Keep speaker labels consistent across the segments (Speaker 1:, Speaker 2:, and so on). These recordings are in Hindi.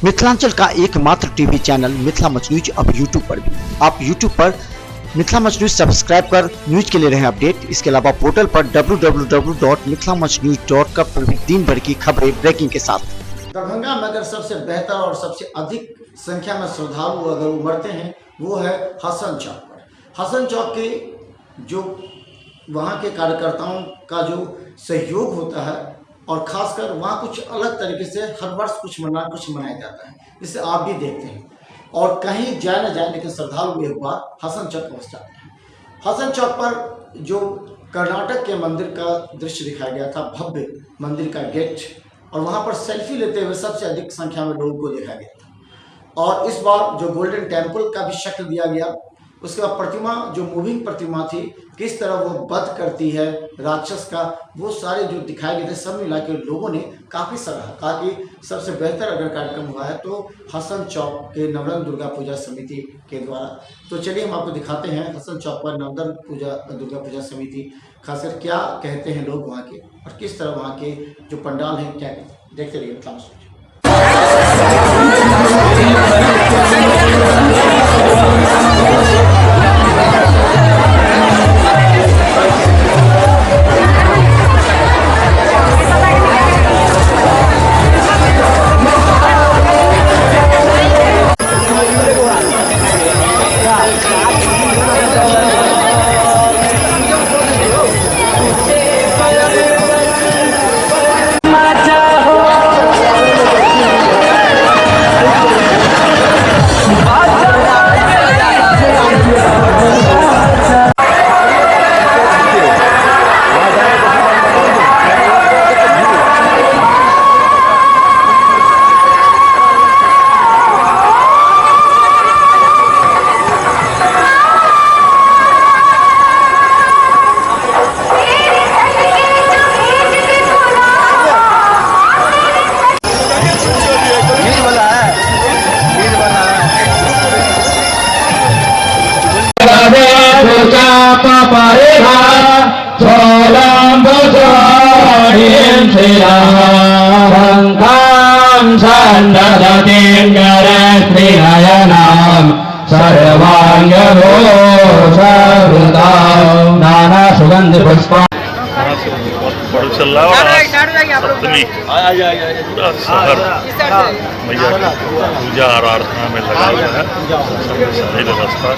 Speaker 1: मिथिलांचल का एकमात्र TV channel Mithila much news अब यूट्यूब पर भी। आप यूट्यूब पर मिथिला मच न्यूज सब्सक्राइब कर न्यूज के लिए रहे अपडेट। इसके अलावा पोर्टल पर www.mithilamachnews.com पर भी दिन भर की खबरें ब्रेकिंग के साथ।
Speaker 2: दरभंगा में अगर सबसे बेहतर और सबसे अधिक संख्या में श्रद्धालु अगर उमड़ते हैं वो है हसन चौक पर। हसन चौक के जो वहाँ के कार्यकर्ताओं का जो सहयोग होता है और खासकर वहाँ कुछ अलग तरीके से हर वर्ष कुछ मनाया जाता है, जिसे आप भी देखते हैं। और कहीं जाए न जाए लेकिन श्रद्धालु एक बार हसन चौक पहुँच जाते हैं। हसन चौक पर जो कर्नाटक के मंदिर का दृश्य दिखाया गया था, भव्य मंदिर का गेट, और वहाँ पर सेल्फी लेते हुए सबसे अधिक संख्या में लोगों को देखा गया था। और इस बार जो गोल्डन टेम्पल का भी शक्ल दिया गया, उसके बाद प्रतिमा जो मूविंग प्रतिमा थी, किस तरह वो वध करती है राक्षस का, वो सारे जो दिखाए गए थे, सब मिला के लोगों ने काफ़ी सराहा। कहा कि सबसे बेहतर अगर कार्यक्रम हुआ है तो हसन चौक के नवरंग दुर्गा पूजा समिति के द्वारा। तो चलिए हम आपको दिखाते हैं हसन चौक पर नवरंग दुर्गा पूजा समिति खासकर क्या कहते हैं लोग वहाँ के, और किस तरह वहाँ के जो पंडाल हैं क्या कहते हैं। देखते रहिए मिथिला मच न्यूज।
Speaker 3: नाना सुगंध पुष्प
Speaker 4: चल रहा है और सप्तमी पूरा शहर मैया की पूजा आराधना में लगा हुआ है। सारी व्यवस्था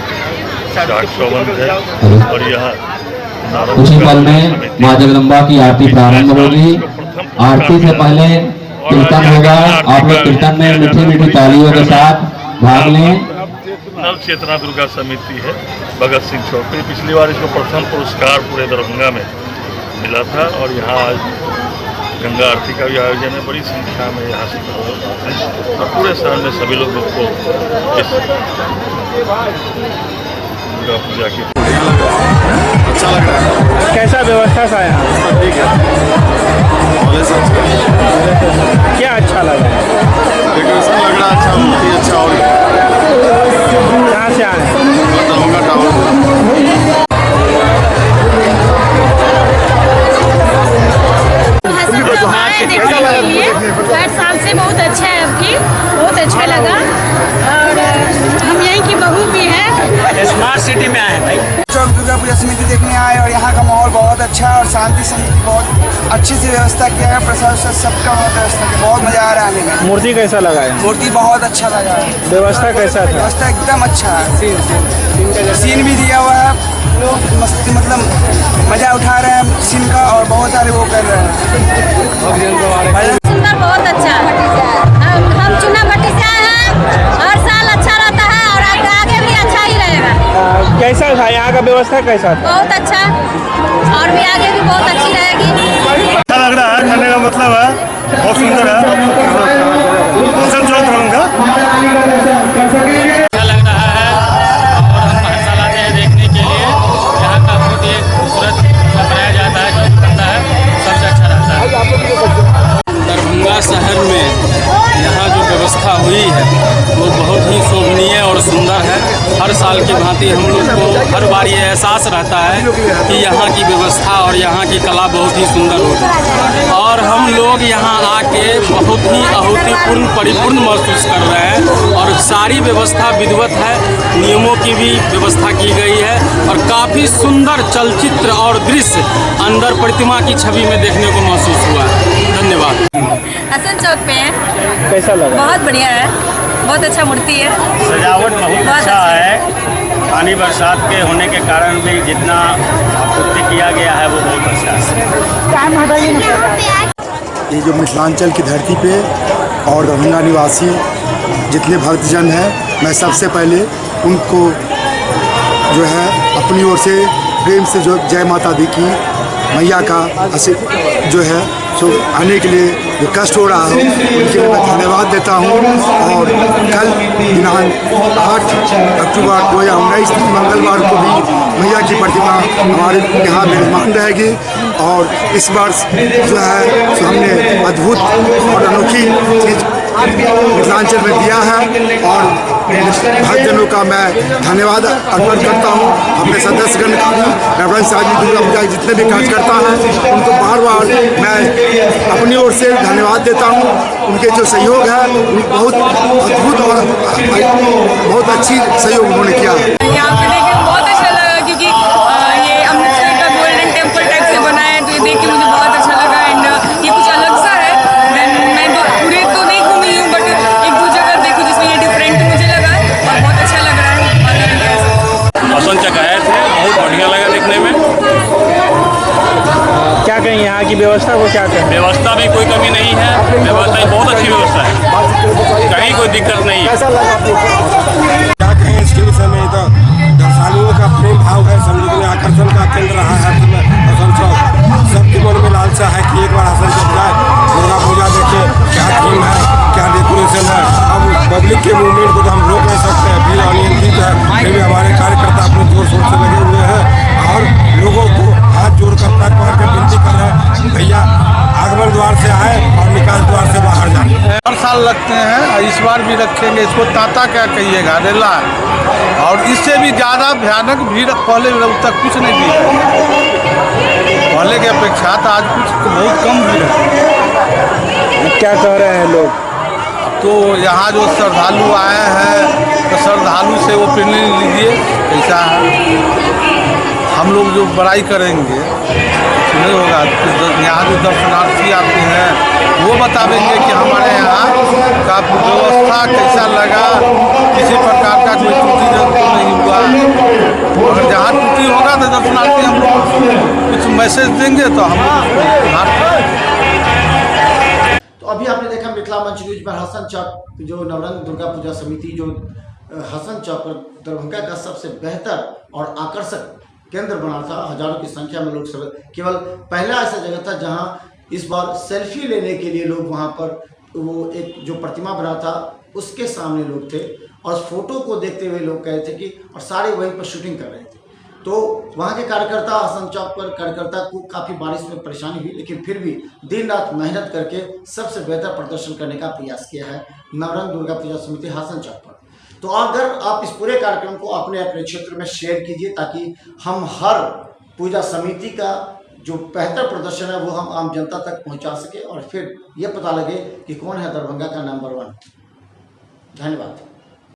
Speaker 4: चाट चौबंद है और यहाँ
Speaker 3: उसी पल में माँ जगदम्बा की आरती प्रारंभ होगी। आरती से पहले कीर्तन होगा। आप लोग कीर्तन में मीठी मीठी तालियों के साथ भाग लें।
Speaker 4: नव चेतना दुर्गा समिति है भगत सिंह चौक पे। पिछली बार इसको प्रथम पुरस्कार पूरे दरभंगा में मिला था और यहाँ आज गंगा आरती का भी आयोजन है। बड़ी संख्या में यहाँ से और पूरे शहर में सभी लोगों को इस दुर्गा पूजा की
Speaker 5: अच्छा लग रहा है।
Speaker 6: कैसा व्यवस्था था यहाँ?
Speaker 5: ठीक है,
Speaker 6: क्या अच्छा लगा?
Speaker 5: डेकोरेशन लग रहा है अच्छा, मूर्ति अच्छा हो गया।
Speaker 6: कहाँ से आए?
Speaker 5: दरभंगा टावर।
Speaker 7: हसन चौक आए देखने के लिए, हर साल से बहुत अच्छा है। अबकी बहुत अच्छा लगा और हम यहीं की बहू भी हैं।
Speaker 6: स्मार्ट सिटी में आए भाई।
Speaker 8: चौक दुर्गा पूजा समिति देखने आए और यहाँ का माहौल बहुत अच्छा है और शांति समिति बहुत अच्छे से व्यवस्था किया है। प्रशासन सबका बहुत व्यवस्था किया, बहुत मजा आ रहा है आने में।
Speaker 6: मूर्ति कैसा लगा है?
Speaker 8: मूर्ति बहुत अच्छा लगा है।
Speaker 6: व्यवस्था कैसा था?
Speaker 8: व्यवस्था एकदम अच्छा है। सीन भी दिया हुआ है, लोग मस्ती मतलब मजा उठा रहे हैं सीन का और बहुत सारे वो कर रहे हैं।
Speaker 7: सुंदर, बहुत अच्छा। हम चुनाभट्टी से आए हैं, हर साल अच्छा रहता है और आगे भी अच्छा ही रहेगा।
Speaker 6: कैसा था यहाँ का व्यवस्था? कैसा था?
Speaker 7: बहुत अच्छा, और भी आगे भी बहुत अच्छी रहेगी।
Speaker 5: अच्छा लग रहा है, खाने का मतलब है बहुत सुंदर है। हसन चौक रहूँगा।
Speaker 9: अच्छा लग रहा है और हम हर साल आते हैं देखने के लिए। यहाँ का बहुत ही खूबसूरत बनाया जाता है, सबसे अच्छा रहता है। दरभंगा शहर में यहाँ जो व्यवस्था हुई है वो बहुत ही शोभनीय और सुंदर है। हर साल साल की भांति हम लोग को हर बार ये एहसास रहता है कि यहाँ की व्यवस्था और यहाँ की कला बहुत ही सुंदर होती है और हम लोग यहाँ आके बहुत ही अहूतिपूर्ण परिपूर्ण महसूस कर रहे हैं और सारी व्यवस्था विधिवत है, नियमों की भी व्यवस्था की गई है और काफ़ी सुंदर चलचित्र और दृश्य अंदर प्रतिमा की छवि में देखने को महसूस हुआ है। धन्यवाद।
Speaker 7: हसन चौक पे है।
Speaker 6: कैसा लगा?
Speaker 7: बहुत बढ़िया है, बहुत अच्छा मूर्ति है,
Speaker 10: सजावट बहुत अच्छा है। पानी बरसात के होने के कारण भी जितना आपूर्ति किया गया है वो बहुत अच्छा है।
Speaker 8: ये जो मिथिलांचल की धरती पे और दरभंगा निवासी जितने भक्तजन हैं, मैं सबसे पहले उनको जो है अपनी ओर से प्रेम से जो जय माता दी की मैया का जो है सो आने के लिए जो कष्ट हो रहा है उनके लिए मैं धन्यवाद देता हूँ। और कल दिनांक 8 अक्टूबर 2019 मंगलवार को भी मैया की प्रतिमा हमारे यहाँ विराजमान रहेगी और इस वर्ष जो है सो हमने अद्भुत और अनोखी चीज़ मिथिलांचल में दिया है और भक्तजनों का मैं धन्यवाद अर्पण करता हूँ। अपने सदस्यगण का भी रेवरेंड साहब दुर्गा पूजा जितने भी कार्यकर्ता हैं उनको बार बार मैं अपनी ओर से धन्यवाद देता हूँ। उनके जो सहयोग है बहुत अद्भुत और बहुत अच्छी सहयोग उन्होंने किया है।
Speaker 7: यहाँ पे देख के बहुत अच्छा लगा क्योंकि ये अमृतसर का गोल्डन टेम्पल टाइप से बना है, तो ये देख के मुझे बहुत अच्छा लगा एंड ये कुछ अलग सा है। मैं पूरे तो नहीं घूमी हूँ बट एक दो जगह देखो जिसमें ये डिफरेंट मुझे लगा और बहुत अच्छा लग रहा है।
Speaker 10: हसन चौक आए थे, बहुत बढ़िया लगा देखने में।
Speaker 6: क्या कहें यहाँ की व्यवस्था को? क्या कहें?
Speaker 10: व्यवस्था में कोई कमी नहीं है, व्यवस्था बहुत अच्छी व्यवस्था है, कहीं कोई दिक्कत नहीं है।
Speaker 5: क्या कहें इसके विषय में? तो दर्शनालुओं का प्रेम भाव है, सब लोगों ने आकर्षण का केंद्र रहा है हसन चौक। सबके मन में लालसा है कि एक बार हसन चौक जाए, दुर्गा पूजा देखे, क्या थीम है, क्या डेकोरेशन है। अब पब्लिक के मूवमेंट को तो हम रोक नहीं सकते हैं, भीड़ अनियंत्रित है, फिर भी हमारे कार्यकर्ता अपने जोर शोर से लगे हुए हैं और लोगों को हाथ जोड़कर पैर पकड़ कर विनती कर रहे हैं भैया आगमन द्वार से आए और निकास द्वार से बाहर जाए।
Speaker 11: हर साल रखते हैं, इस बार भी रखेंगे। इसको तांता क्या कहिएगा, रेला है और इससे भी ज़्यादा भयानक भीड़ पहले तक कुछ नहीं भीड़, पहले की अपेक्षा तो आज कुछ बहुत कम भीड़ है।
Speaker 6: क्या कह रहे हैं लोग?
Speaker 11: तो यहाँ जो श्रद्धालु आए हैं तो श्रद्धालु से वो प्रेरणा लीजिए कैसा है। हम लोग जो बड़ाई करेंगे नहीं होगा। यहाँ जो दर्शनार्थी आते हैं वो बताएंगे कि हमारे यहाँ का व्यवस्था कैसा लगा, किसी प्रकार का कोई त्रुटि नहीं हुआ। अगर जहाँ त्रुटि होगा तो दर्शनार्थी हम लोग कुछ मैसेज देंगे तो हम
Speaker 2: तो अभी आपने देखा मिथिला मंच न्यूज पर हसन चौक जो नवरंग दुर्गा पूजा समिति जो हसन चौक पर दरभंगा का सबसे बेहतर और आकर्षक केंद्र बना था। हजारों की संख्या में लोग सब केवल पहला ऐसा जगह था जहां इस बार सेल्फी लेने के लिए लोग वहां पर वो एक जो प्रतिमा बना था उसके सामने लोग थे और फोटो को देखते हुए लोग कहे थे कि और सारे वहीं पर शूटिंग कर रहे थे। तो वहाँ के कार्यकर्ता हसन चौक पर कार्यकर्ता को काफ़ी बारिश में परेशानी हुई, लेकिन फिर भी दिन रात मेहनत करके सबसे बेहतर प्रदर्शन करने का प्रयास किया है नवरंग दुर्गा पूजा समिति हसन चौक पर। तो अगर आप इस पूरे कार्यक्रम को अपने अपने क्षेत्र में शेयर कीजिए ताकि हम हर पूजा समिति का जो बेहतर प्रदर्शन है वो हम आम जनता तक पहुंचा सके और फिर ये पता लगे कि कौन है दरभंगा का नंबर 1। धन्यवाद।